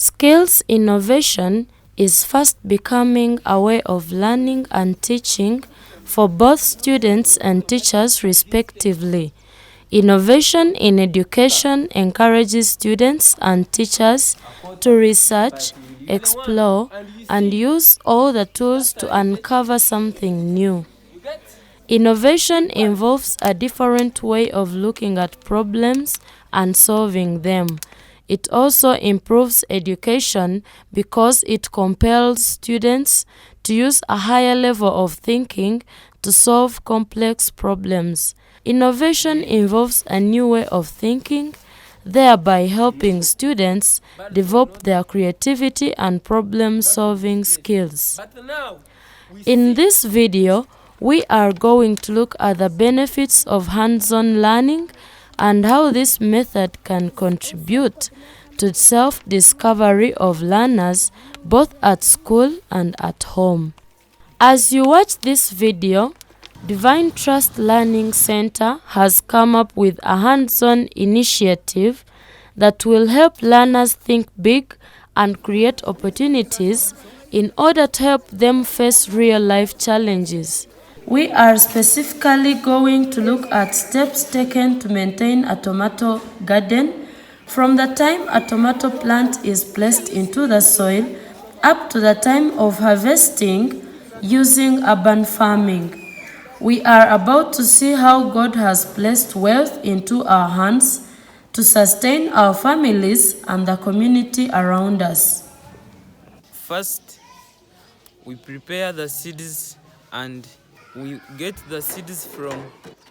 Skills innovation is fast becoming a way of learning and teaching for both students and teachers respectively. Innovation in education encourages students and teachers to research, explore, and use all the tools to uncover something new. Innovation involves a different way of looking at problems and solving them. It also improves education because it compels students to use a higher level of thinking to solve complex problems. Innovation involves a new way of thinking, thereby helping students develop their creativity and problem-solving skills. In this video, we are going to look at the benefits of hands-on learning and how this method can contribute to self-discovery of learners both at school and at home. As you watch this video, Divine Trust Learning Center has come up with a hands-on initiative that will help learners think big and create opportunities in order to help them face real-life challenges. We are specifically going to look at steps taken to maintain a tomato garden from the time a tomato plant is placed into the soil up to the time of harvesting using urban farming. We are about to see how God has placed wealth into our hands to sustain our families and the community around us. First, we prepare the seeds and we get the seeds from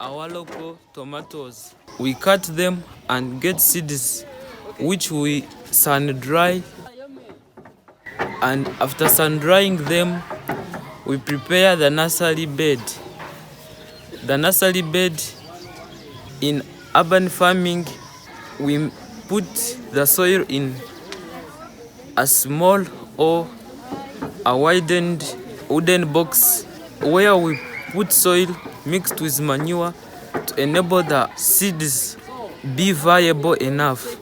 our local tomatoes. We cut them and get seeds which we sun dry, and after sun drying them, we prepare the nursery bed. The nursery bed in urban farming, we put the soil in a small or a widened wooden box where we put soil mixed with manure to enable the seeds be viable enough.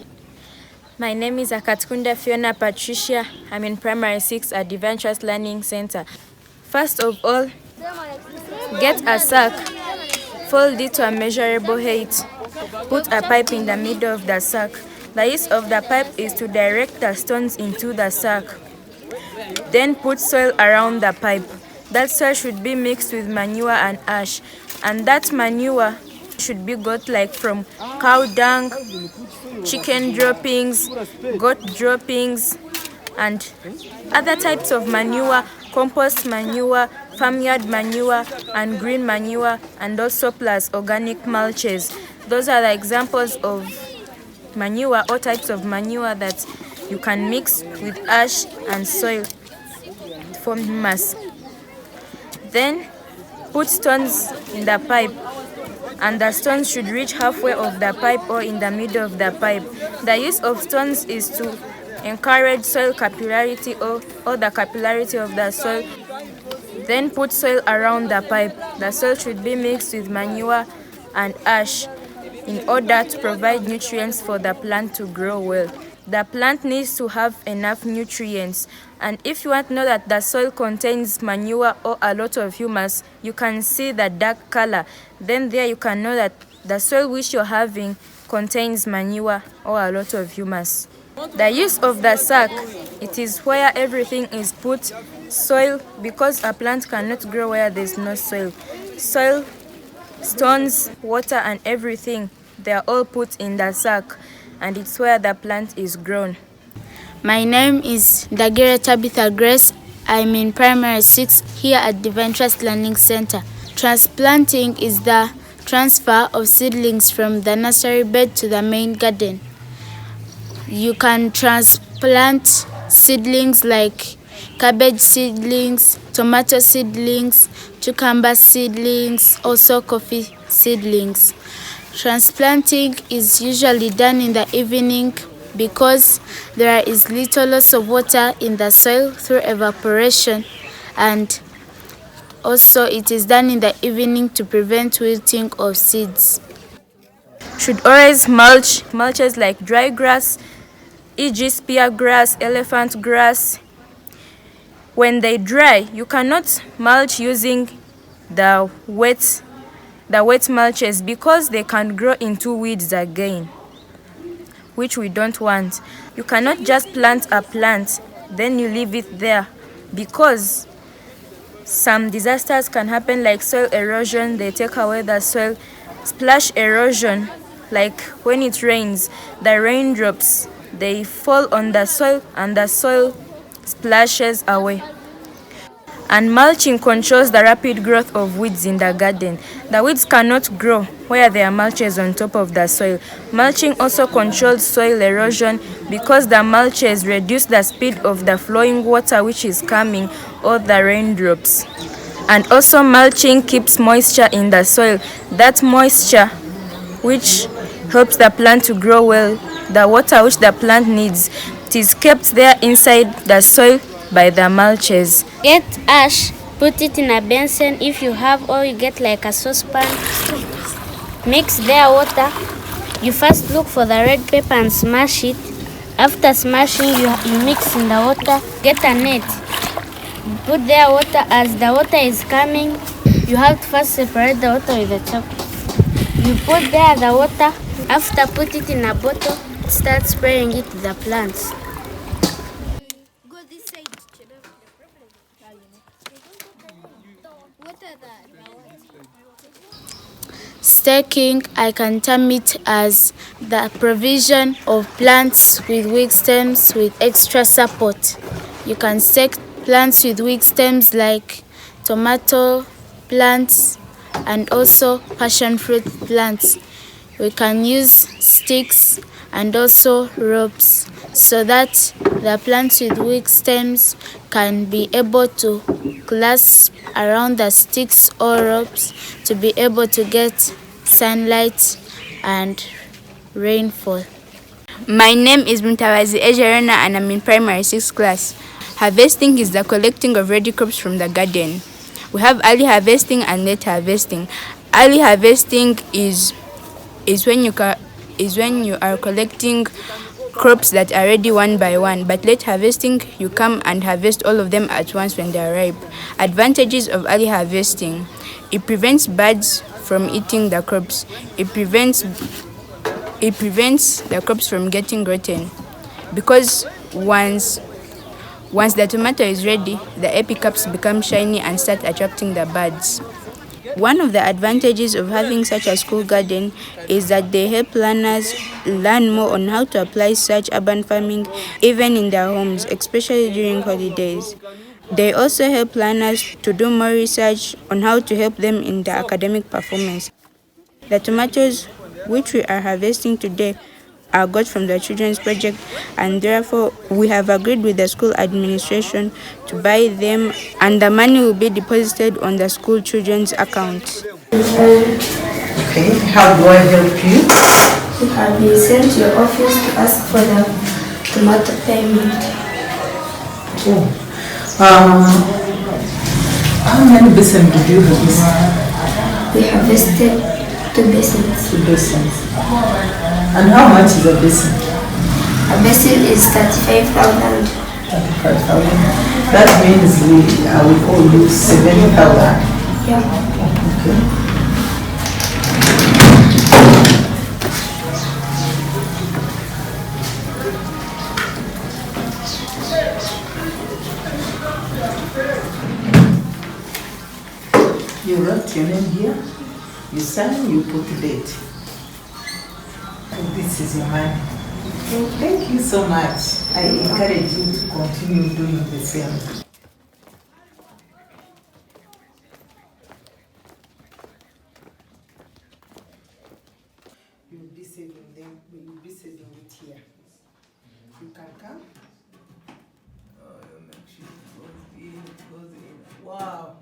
My name is Akatkunda Fiona Patricia. I'm in Primary 6 at Divine Trust Learning Center. First of all, get a sack, fold it to a measurable height. Put a pipe in the middle of the sack. The use of the pipe is to direct the stones into the sack. Then put soil around the pipe. That soil should be mixed with manure and ash, and that manure should be got like from cow dung, chicken droppings, goat droppings, and other types of manure, compost manure, farmyard manure, and green manure, and also plus organic mulches. Those are the examples of manure or types of manure that you can mix with ash and soil to form humus. Then put stones in the pipe, and the stones should reach halfway of the pipe or in the middle of the pipe. The use of stones is to encourage soil capillarity or the capillarity of the soil. Then put soil around the pipe. The soil should be mixed with manure and ash in order to provide nutrients for the plant to grow well. The plant needs to have enough nutrients, and if you want to know that the soil contains manure or a lot of humus, you can see the dark color. Then there you can know that the soil which you're having contains manure or a lot of humus. The use of the sack, it is where everything is put. Soil, because a plant cannot grow where there's no soil. Soil, stones, water, and everything, they are all put in the sack, and it's where the plant is grown. My name is Dagira Tabitha Grace. I'm in Primary 6 here at Divine Trust Learning Center. Transplanting is the transfer of seedlings from the nursery bed to the main garden. You can transplant seedlings like cabbage seedlings, tomato seedlings, cucumber seedlings, also coffee seedlings. Transplanting is usually done in the evening because there is little loss of water in the soil through evaporation, and also it is done in the evening to prevent wilting of seeds. Should always mulches like dry grass, e.g. spear grass, elephant grass. When they dry, you cannot mulch using the wet mulches because they can grow into weeds again, which we don't want. You cannot just plant a plant, then you leave it there, because some disasters can happen, like soil erosion. They take away the soil. Splash erosion, like when it rains, the raindrops, they fall on the soil and the soil splashes away. And mulching controls the rapid growth of weeds in the garden. The weeds cannot grow where there are mulches on top of the soil. Mulching also controls soil erosion because the mulches reduce the speed of the flowing water which is coming, or the raindrops. And also mulching keeps moisture in the soil. That moisture which helps the plant to grow well, the water which the plant needs, it is kept there inside the soil by the mulches. Get ash, put it in a basin if you have, or you get like a saucepan. Mix their water. You first look for the red pepper and smash it. After smashing, you mix in the water. Get a net. Put their water. As the water is coming, you have to first separate the water with the chalk. You put there the water. After, put it in a bottle. Start spraying it to the plants. Staking, I can term it as the provision of plants with weak stems with extra support. You can stake plants with weak stems like tomato plants and also passion fruit plants. We can use sticks and also ropes so that the plants with weak stems can be able to clasp around the sticks or ropes to be able to get sunlight and rainfall. My name is Mutawazi Ejerena and I'm in primary 6 class. Harvesting is the collecting of ready crops from the garden. We have early harvesting and late harvesting. Early harvesting is when you are collecting crops that are ready one by one, but late harvesting, you come and harvest all of them at once when they are ripe. Advantages of early harvesting: it prevents birds from eating the crops. It prevents the crops from getting rotten, because once the tomato is ready, the epicaps become shiny and start attracting the birds. One of the advantages of having such a school garden is that they help learners learn more on how to apply such urban farming even in their homes, especially during holidays. They also help learners to do more research on how to help them in their academic performance. The tomatoes which we are harvesting today are got from the children's project, and therefore we have agreed with the school administration to buy them, and the money will be deposited on the school children's account. Okay, how do I help you? You have been sent to your office to ask for the tomato payment. How many basins did you harvest? We harvested 2 basins. 2 basins. And how much is a basin? A basin is 35,000. 35,000. That means I will owe you 7,000. Yeah. Okay. You wrote your name here, you sign, you put date. And this is your money. Thank you so much. I encourage you to continue doing the same. You will be saving them, you will be saving it here. You can come. Wow.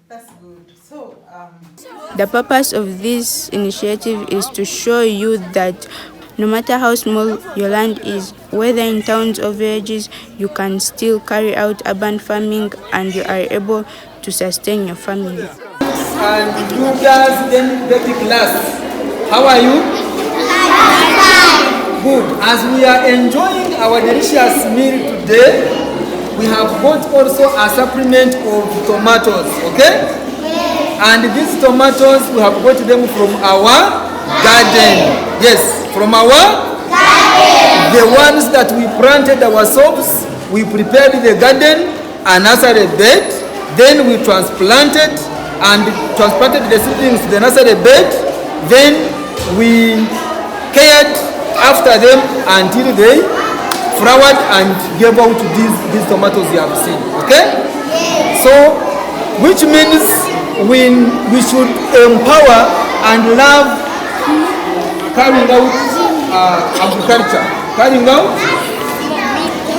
That's good. So, The purpose of this initiative is to show you that no matter how small your land is, whether in towns or villages, you can still carry out urban farming and you are able to sustain your family. And Judas then Betty class. How are you? Good. As we are enjoying our delicious meal today, we have got also a supplement of tomatoes, okay? And these tomatoes, we have got them from our garden. Yes, from our garden. The ones that we planted ourselves, we prepared the garden, a nursery bed, then we transplanted the seedlings to the nursery bed, then we cared after them until they flowered and gave out these tomatoes you have seen, okay? So, which means we should empower and love carrying out agriculture. Carrying out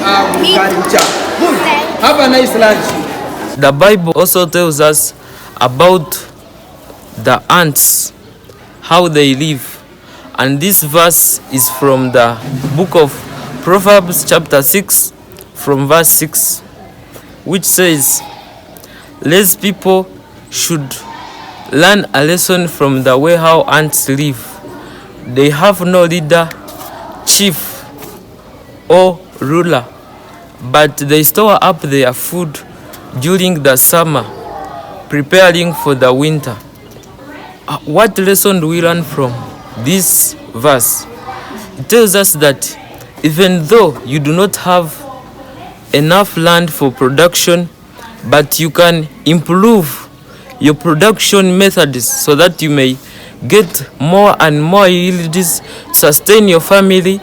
agriculture. Good. Have a nice lunch. The Bible also tells us about the ants, how they live. And this verse is from the book of Proverbs chapter 6 from verse 6, which says, "Less people should learn a lesson from the way how ants live. They have no leader, chief, or ruler, but they store up their food during the summer, preparing for the winter." What lesson do we learn from this verse? It tells us that even though you do not have enough land for production, but you can improve your production methods so that you may get more and more yields, sustain your family,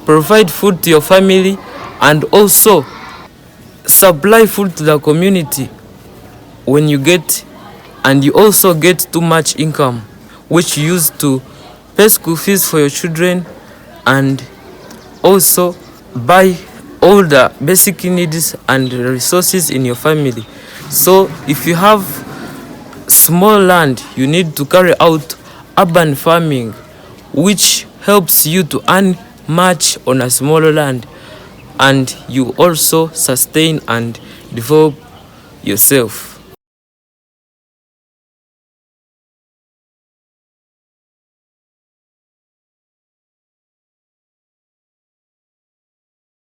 provide food to your family, and also supply food to the community. When you get, and you also get too much income, which you use to pay school fees for your children and also buy all the basic needs and resources in your family. So if you have small land, you need to carry out urban farming, which helps you to earn much on a smaller land, and you also sustain and develop yourself.